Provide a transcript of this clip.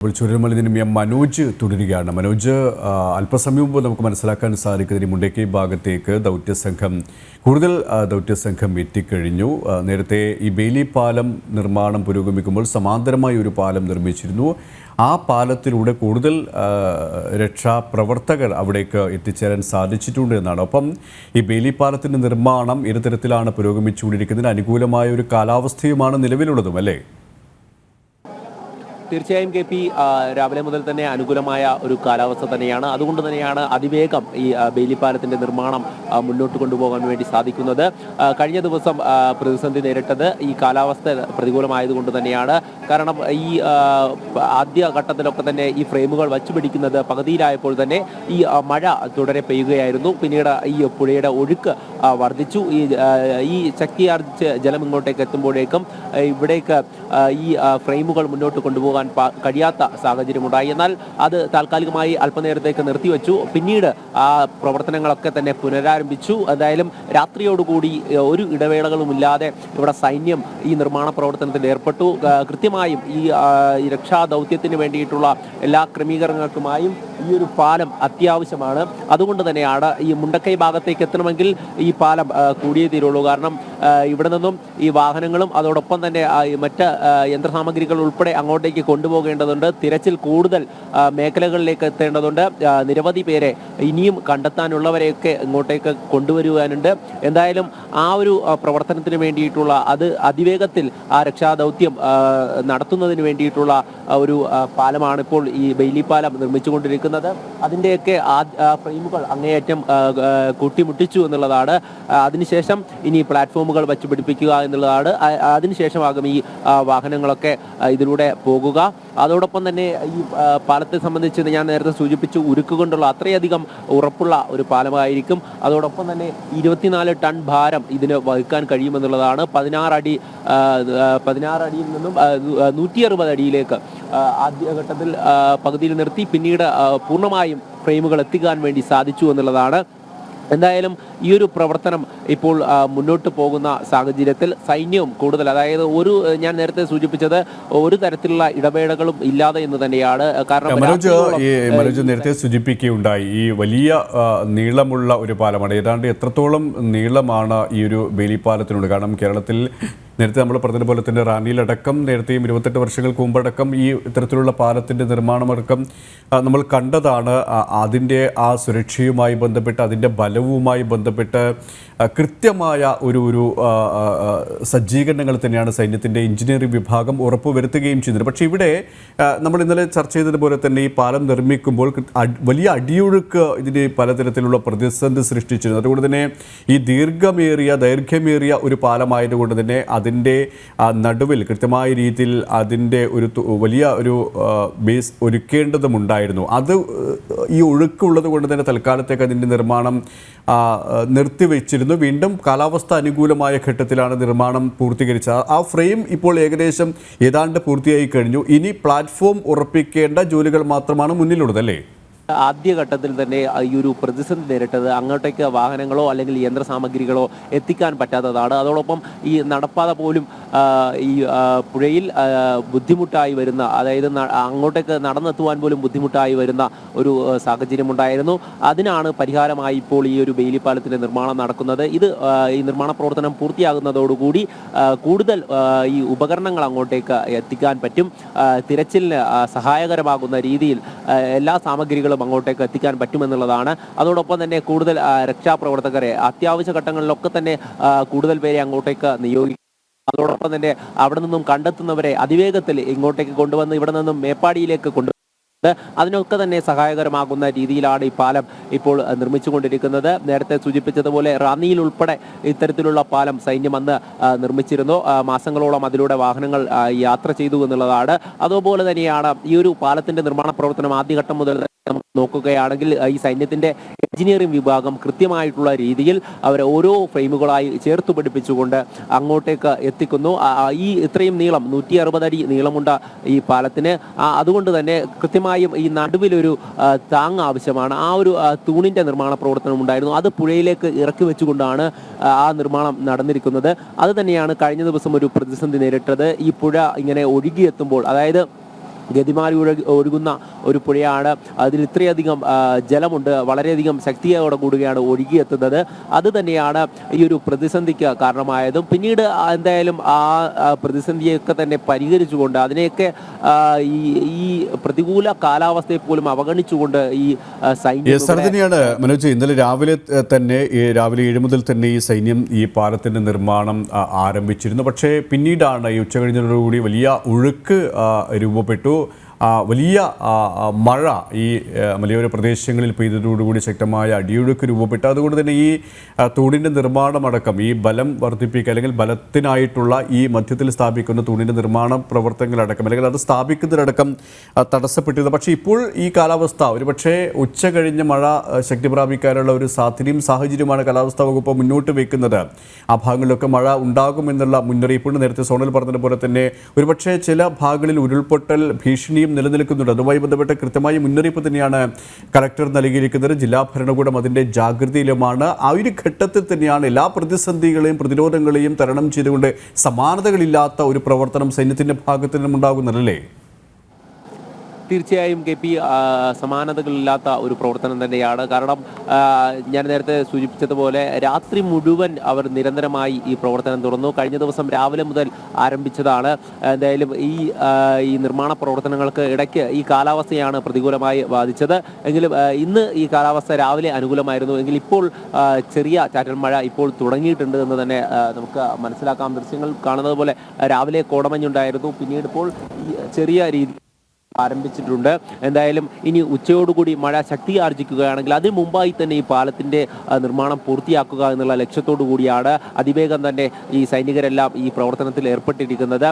ഇപ്പോൾ ചുരൽമലയിൽ മനോജ് തുടരുകയാണ്. മനോജ്, അല്പസമയം മുമ്പ് നമുക്ക് മനസ്സിലാക്കാൻ സാധിക്കുന്നതിന് മുണ്ടക്കൈ ഭാഗത്തേക്ക് കൂടുതൽ ദൗത്യസംഘം എത്തിക്കഴിഞ്ഞു. നേരത്തെ ഈ ബെയിലി പാലം നിർമ്മാണം പുരോഗമിക്കുമ്പോൾ സമാന്തരമായി ഒരു പാലം നിർമ്മിച്ചിരുന്നു. ആ പാലത്തിലൂടെ കൂടുതൽ രക്ഷാപ്രവർത്തകർ അവിടേക്ക് എത്തിച്ചേരാൻ സാധിച്ചിട്ടുണ്ട് എന്നാണ്. ഒപ്പം ഈ ബെയിലി പാലത്തിൻ്റെ നിർമ്മാണം ഇരുതരത്തിലാണ് പുരോഗമിച്ചുകൊണ്ടിരിക്കുന്നതിന് അനുകൂലമായ ഒരു കാലാവസ്ഥയുമാണ് നിലവിലുള്ളതും, അല്ലേ? തീർച്ചയായും കെ പി, രാവിലെ മുതൽ തന്നെ അനുകൂലമായ ഒരു കാലാവസ്ഥ തന്നെയാണ്. അതുകൊണ്ട് തന്നെയാണ് അതിവേഗം ഈ ബെയിലി പാലത്തിൻ്റെ നിർമ്മാണം മുന്നോട്ട് കൊണ്ടുപോകാൻ വേണ്ടി സാധിക്കുന്നത്. കഴിഞ്ഞ ദിവസം പ്രതിസന്ധി നേരിട്ടത് ഈ കാലാവസ്ഥ പ്രതികൂലമായതുകൊണ്ട് തന്നെയാണ്. കാരണം ഈ ആദ്യ ഘട്ടത്തിലൊക്കെ തന്നെ ഈ ഫ്രെയിമുകൾ വച്ചുപിടിക്കുന്നത് പകുതിയിലായപ്പോൾ തന്നെ ഈ മഴ തുടരെ പെയ്യുകയായിരുന്നു. പിന്നീട് ഈ പുഴയുടെ ഒഴുക്ക് വർദ്ധിച്ചു. ഈ ശക്തിയാർജിച്ച് ജലം ഇങ്ങോട്ടേക്ക് എത്തുമ്പോഴേക്കും ഇവിടേക്ക് ഈ ഫ്രെയിമുകൾ മുന്നോട്ട് കൊണ്ടുപോകാൻ കഴിയാത്ത സാഹചര്യമുണ്ടായി. എന്നാൽ അത് താൽക്കാലികമായി അല്പനേരത്തേക്ക് നിർത്തിവെച്ചു. പിന്നീട് ആ പ്രവർത്തനങ്ങളൊക്കെ തന്നെ പുനരാരംഭിച്ചു. എന്തായാലും രാത്രിയോടുകൂടി ഒരു ഇടവേളകളുമില്ലാതെ ഇവിടെ സൈന്യം ഈ നിർമ്മാണ പ്രവർത്തനത്തിൽ ഏർപ്പെട്ടു. കൃത്യമായും ഈ രക്ഷാ ദൗത്യത്തിന് വേണ്ടിയിട്ടുള്ള എല്ലാ ക്രമീകരണങ്ങൾക്കുമായും ഈ ഒരു പാലം അത്യാവശ്യമാണ്. അതുകൊണ്ട് തന്നെയാണ് ഈ മുണ്ടക്കൈ ഭാഗത്തേക്ക് എത്തണമെങ്കിൽ ഈ പാലം കൂടിയേ തീരുള്ളൂ. കാരണം ഇവിടെ നിന്നും ഈ വാഹനങ്ങളും അതോടൊപ്പം തന്നെ മറ്റ് യന്ത്രസാമഗ്രികൾ ഉൾപ്പെടെ അങ്ങോട്ടേക്ക് കൊണ്ടുപോകേണ്ടതുണ്ട്. തിരച്ചിൽ കൂടുതൽ മേഖലകളിലേക്ക് എത്തേണ്ടതുണ്ട്. നിരവധി പേരെ ഇനിയും കണ്ടെത്താനുള്ളവരെയൊക്കെ ഇങ്ങോട്ടേക്ക് കൊണ്ടുവരുവാനുണ്ട്. എന്തായാലും ആ ഒരു പ്രവർത്തനത്തിന് വേണ്ടിയിട്ടുള്ള അതിവേഗത്തിൽ ആ രക്ഷാദൗത്യം നടത്തുന്നതിന് വേണ്ടിയിട്ടുള്ള ഒരു പാലമാണ് ഇപ്പോൾ ഈ ബെയിലി പാലം നിർമ്മിച്ചുകൊണ്ടിരിക്കുന്നത്. അതിൻ്റെയൊക്കെ ഫ്രെയിമുകൾ അങ്ങേയറ്റം കൂട്ടിമുട്ടിച്ചു എന്നുള്ളതാണ്. അതിനുശേഷം ഇനി പ്ലാറ്റ്ഫോമുകൾ വച്ച് പിടിപ്പിക്കുക എന്നുള്ളതാണ്. അതിനുശേഷമാകും ഈ വാഹനങ്ങളൊക്കെ ഇതിലൂടെ പോകുക. അതോടൊപ്പം തന്നെ ഈ പാലത്തെ സംബന്ധിച്ച് ഞാൻ നേരത്തെ സൂചിപ്പിച്ചു, ഉരുക്കുകൊണ്ടുള്ള അത്രയധികം ഉറപ്പുള്ള ഒരു പാലമായിരിക്കും. അതോടൊപ്പം തന്നെ 24 ടൺ ഭാരം ഇതിന് വഹിക്കാൻ കഴിയുമെന്നുള്ളതാണ്. 16 അടിയിൽ നിന്നും 160 അടിയിലേക്ക് ആദ്യഘട്ടത്തിൽ പകുതിയിൽ നിർത്തി പിന്നീട് പൂർണ്ണമായും ഫ്രെയിമുകൾ എത്തിക്കാൻ വേണ്ടി സാധിച്ചു എന്നുള്ളതാണ്. എന്തായാലും ഈ ഒരു പ്രവർത്തനം ഇപ്പോൾ മുന്നോട്ട് പോകുന്ന സാഹചര്യത്തിൽ സൈന്യവും കൂടുതൽ, അതായത് ഞാൻ നേരത്തെ സൂചിപ്പിച്ചത് ഒരു തരത്തിലുള്ള ഇടവേളകളും ഇല്ലാതെ എന്ന് തന്നെയാണ്. കാരണം മനോജ് നേരത്തെ സൂചിപ്പിക്കുകയുണ്ടായി, ഈ വലിയ നീളമുള്ള ഒരു പാലമാണ്. ഏതാണ്ട് എത്രത്തോളം നീളമാണ് ഈ ഒരു ബെയിലി പാലത്തിനുണ്ട്? കാരണം കേരളത്തിൽ നേരത്തെ നമ്മൾ പറഞ്ഞതുപോലെ തന്നെ റാന്നിയിലടക്കം നേരത്തെയും 28 വർഷങ്ങൾക്ക് മുമ്പടക്കം ഈ ഇത്തരത്തിലുള്ള പാലത്തിൻ്റെ നിർമ്മാണമടക്കം നമ്മൾ കണ്ടതാണ്. അതിൻ്റെ ആ സുരക്ഷയുമായി ബന്ധപ്പെട്ട് അതിൻ്റെ ബലവുമായി ബന്ധപ്പെട്ട് കൃത്യമായ ഒരു സജ്ജീകരണങ്ങൾ തന്നെയാണ് സൈന്യത്തിൻ്റെ എഞ്ചിനീയറിംഗ് വിഭാഗം ഉറപ്പുവരുത്തുകയും ചെയ്യുന്നത്. പക്ഷേ ഇവിടെ നമ്മൾ ഇന്നലെ ചർച്ച ചെയ്തതുപോലെ തന്നെ ഈ പാലം നിർമ്മിക്കുമ്പോൾ വലിയ അടിയൊഴുക്ക് ഇതിന് പലതരത്തിലുള്ള പ്രതിസന്ധി സൃഷ്ടിച്ചിരുന്നു. അതുകൊണ്ട് തന്നെ ഈ ദൈർഘ്യമേറിയ ഒരു പാലമായതുകൊണ്ട് തന്നെ അതിൻ്റെ നടുവിൽ കൃത്യമായ രീതിയിൽ അതിൻ്റെ വലിയ ഒരു ബേസ് ഒരുക്കേണ്ടതുമുണ്ടായിരുന്നു. അത് ഈ ഒഴുക്കുള്ളത് കൊണ്ട് തന്നെ തൽക്കാലത്തേക്ക് അതിൻ്റെ നിർമ്മാണം നിർത്തിവെച്ചിരുന്നു. വീണ്ടും കാലാവസ്ഥ അനുകൂലമായ ഘട്ടത്തിലാണ് നിർമ്മാണം പൂർത്തീകരിച്ചത്. ആ ഫ്രെയിം ഇപ്പോൾ ഏതാണ്ട് പൂർത്തിയായി കഴിഞ്ഞു. ഇനി പ്ലാറ്റ്ഫോം ഉറപ്പിക്കേണ്ട ജോലികൾ മാത്രമാണ് മുന്നിലുള്ളത്, അല്ലേ? ആദ്യഘട്ടത്തിൽ തന്നെ ഈ ഒരു പ്രതിസന്ധി നേരിട്ടത് അങ്ങോട്ടേക്ക് വാഹനങ്ങളോ അല്ലെങ്കിൽ യന്ത്രസാമഗ്രികളോ എത്തിക്കാൻ പറ്റാത്തതാണ്. അതോടൊപ്പം ഈ നടപ്പാത പോലും ഈ പുഴയിൽ ബുദ്ധിമുട്ടായി വരുന്ന, അതായത് അങ്ങോട്ടേക്ക് നടന്നെത്തുവാൻ പോലും ബുദ്ധിമുട്ടായി വരുന്ന ഒരു സാഹചര്യമുണ്ടായിരുന്നു. അതിനാണ് പരിഹാരമായി ഇപ്പോൾ ഈ ഒരു ബെയിലി പാലത്തിൻ്റെ നിർമ്മാണം നടക്കുന്നത്. ഈ നിർമ്മാണ പ്രവർത്തനം പൂർത്തിയാകുന്നതോടുകൂടി കൂടുതൽ ഈ ഉപകരണങ്ങൾ അങ്ങോട്ടേക്ക് എത്തിക്കാൻ പറ്റും. തിരച്ചിലിന് സഹായകരമാകുന്ന രീതിയിൽ എല്ലാ സാമഗ്രികളും അങ്ങോട്ടേക്ക് എത്തിക്കാൻ പറ്റുമെന്നുള്ളതാണ്. അതോടൊപ്പം തന്നെ കൂടുതൽ രക്ഷാപ്രവർത്തകരെ അത്യാവശ്യ ഘട്ടങ്ങളിലൊക്കെ തന്നെ കൂടുതൽ പേരെ അങ്ങോട്ടേക്ക് നിയോഗിക്കും. അതോടൊപ്പം തന്നെ അവിടെ നിന്നും കണ്ടെത്തുന്നവരെ അതിവേഗത്തിൽ ഇങ്ങോട്ടേക്ക് കൊണ്ടുവന്ന് ഇവിടെ നിന്നും മേപ്പാടിയിലേക്ക് അതിനൊക്കെ തന്നെ സഹായകരമാകുന്ന രീതിയിലാണ് ഈ പാലം ഇപ്പോൾ നിർമ്മിച്ചുകൊണ്ടിരിക്കുന്നത്. നേരത്തെ സൂചിപ്പിച്ചതുപോലെ റാന്നിയിൽ ഉൾപ്പെടെ ഇത്തരത്തിലുള്ള പാലം സൈന്യം അന്ന് നിർമ്മിച്ചിരുന്നു. മാസങ്ങളോളം അതിലൂടെ വാഹനങ്ങൾ യാത്ര ചെയ്തു എന്നുള്ളതാണ്. അതുപോലെ തന്നെയാണ് ഈ ഒരു പാലത്തിന്റെ നിർമ്മാണ പ്രവർത്തനം ആദ്യഘട്ടം മുതൽ നോക്കുകയാണെങ്കിൽ ഈ സൈന്യത്തിന്റെ എഞ്ചിനീയറിംഗ് വിഭാഗം കൃത്യമായിട്ടുള്ള രീതിയിൽ അവരെ ഓരോ ഫ്രെയിമുകളായി ചേർത്ത് പിടിപ്പിച്ചുകൊണ്ട് അങ്ങോട്ടേക്ക് എത്തിക്കുന്നു. ഈ ഇത്രയും നീളം 160 അടി നീളമുണ്ട് ഈ പാലത്തിന്. അതുകൊണ്ട് തന്നെ കൃത്യമായും ഈ നടുവിലൊരു താങ് ആവശ്യമാണ്. ആ ഒരു തൂണിന്റെ നിർമ്മാണ പ്രവർത്തനം ഉണ്ടായിരുന്നു. അത് പുഴയിലേക്ക് ഇറക്കി വെച്ചുകൊണ്ടാണ് ആ നിർമ്മാണം നടന്നിരിക്കുന്നത്. അത് തന്നെയാണ് കഴിഞ്ഞ ദിവസം ഒരു പ്രതിസന്ധി നേരിട്ടത്. ഈ പുഴ ഇങ്ങനെ ഒഴുകിയെത്തുമ്പോൾ, അതായത് ഗതിമാരി ഒഴുകുന്ന ഒരു പുഴയാണ്. അതിൽ ഇത്രയധികം ജലമുണ്ട്, വളരെയധികം ശക്തിയോടെ കൂടുകയാണ് ഒഴുകിയെത്തുന്നത്. അത് തന്നെയാണ് ഈ ഒരു പ്രതിസന്ധിക്ക് കാരണമായതും. പിന്നീട് എന്തായാലും ആ പ്രതിസന്ധിയൊക്കെ തന്നെ പരിഹരിച്ചുകൊണ്ട് അതിനെയൊക്കെ ഈ പ്രതികൂല കാലാവസ്ഥയെ പോലും അവഗണിച്ചുകൊണ്ട് ഈ സൈന്യം തന്നെയാണ് മനോജ്. ഇന്നലെ രാവിലെ തന്നെ രാവിലെ 7 മുതൽ തന്നെ ഈ സൈന്യം ഈ പാലത്തിന്റെ നിർമ്മാണം ആരംഭിച്ചിരുന്നു. പക്ഷേ പിന്നീടാണ് ഈ ഉച്ചകഴിഞ്ഞതോടുകൂടി വലിയ ഒഴുക്ക് രൂപപ്പെട്ടു. വലിയ മഴ ഈ മലയോര പ്രദേശങ്ങളിൽ പെയ്തതോടുകൂടി ശക്തമായ അടിയൊഴുക്ക് രൂപപ്പെട്ടു. അതുകൊണ്ട് തന്നെ ഈ തൂണിൻ്റെ നിർമ്മാണമടക്കം ഈ ബലം വർദ്ധിപ്പിക്കുക അല്ലെങ്കിൽ ബലത്തിനായിട്ടുള്ള ഈ മധ്യത്തിൽ സ്ഥാപിക്കുന്ന തൂണിൻ്റെ നിർമ്മാണ പ്രവർത്തനങ്ങളടക്കം അല്ലെങ്കിൽ അത് സ്ഥാപിക്കുന്നതിനടക്കം തടസ്സപ്പെട്ടിരുന്നു. പക്ഷേ ഇപ്പോൾ ഈ കാലാവസ്ഥ ഒരുപക്ഷെ ഉച്ച കഴിഞ്ഞ് മഴ ശക്തി പ്രാപിക്കാനുള്ള ഒരു സാധ്യതയും സാഹചര്യമാണ് കാലാവസ്ഥാ വകുപ്പ് മുന്നോട്ട് വയ്ക്കുന്നത്. ആ ഭാഗങ്ങളിലൊക്കെ മഴ ഉണ്ടാകുമെന്നുള്ള മുന്നറിയിപ്പുണ്ട്. നേരത്തെ സോണൽ പറഞ്ഞതുപോലെ തന്നെ ഒരുപക്ഷെ ചില ഭാഗങ്ങളിൽ ഉരുൾപൊട്ടൽ ഭീഷണിയും നിലനിൽക്കുന്നുണ്ട്. അതുമായി ബന്ധപ്പെട്ട കൃത്യമായ മുന്നറിയിപ്പ് തന്നെയാണ് കളക്ടർ നൽകിയിരിക്കുന്നത്. ജില്ലാ ഭരണകൂടം അതിൻ്റെ ജാഗ്രതയിലുമാണ്. ആ ഒരു ഘട്ടത്തിൽ തന്നെയാണ് എല്ലാ പ്രതിസന്ധികളെയും പ്രതിരോധങ്ങളെയും തരണം ചെയ്തുകൊണ്ട് സമാനതകളില്ലാത്ത ഒരു പ്രവർത്തനം സൈന്യത്തിൻ്റെ ഭാഗത്തു നിന്നും ഉണ്ടാകുന്നതല്ലേ? തീർച്ചയായും കെ പി, സമാനതകളില്ലാത്ത ഒരു പ്രവർത്തനം തന്നെയാണ്. കാരണം ഞാൻ നേരത്തെ സൂചിപ്പിച്ചതുപോലെ രാത്രി മുഴുവൻ അവർ നിരന്തരമായി ഈ പ്രവർത്തനം തുറന്നു. കഴിഞ്ഞ ദിവസം രാവിലെ മുതൽ ആരംഭിച്ചതാണ്. എന്തായാലും ഈ നിർമ്മാണ പ്രവർത്തനങ്ങൾക്ക് ഇടയ്ക്ക് ഈ കാലാവസ്ഥയാണ് പ്രതികൂലമായി ബാധിച്ചത്. എങ്കിലും ഇന്ന് ഈ കാലാവസ്ഥ രാവിലെ അനുകൂലമായിരുന്നു. എങ്കിൽ ഇപ്പോൾ ചെറിയ ചാറ്റൽ മഴ ഇപ്പോൾ തുടങ്ങിയിട്ടുണ്ട് എന്ന് തന്നെ നമുക്ക് മനസ്സിലാക്കാം. ദൃശ്യങ്ങൾ കാണുന്നത് പോലെ രാവിലെ കോടമഞ്ഞുണ്ടായിരുന്നു. പിന്നീട് ഇപ്പോൾ ചെറിയ രീതി ആരംഭിച്ചിട്ടുണ്ട്. എന്തായാലും ഇനി ഉച്ചയോടുകൂടി മഴ ശക്തി ആർജിക്കുകയാണെങ്കിൽ അതിന് മുമ്പായി തന്നെ ഈ പാലത്തിന്റെ നിർമ്മാണം പൂർത്തിയാക്കുക എന്നുള്ള ലക്ഷ്യത്തോടു കൂടിയാണ് അതിവേഗം തന്നെ ഈ സൈനികരെല്ലാം ഈ പ്രവർത്തനത്തിൽ ഏർപ്പെട്ടിരിക്കുന്നത്.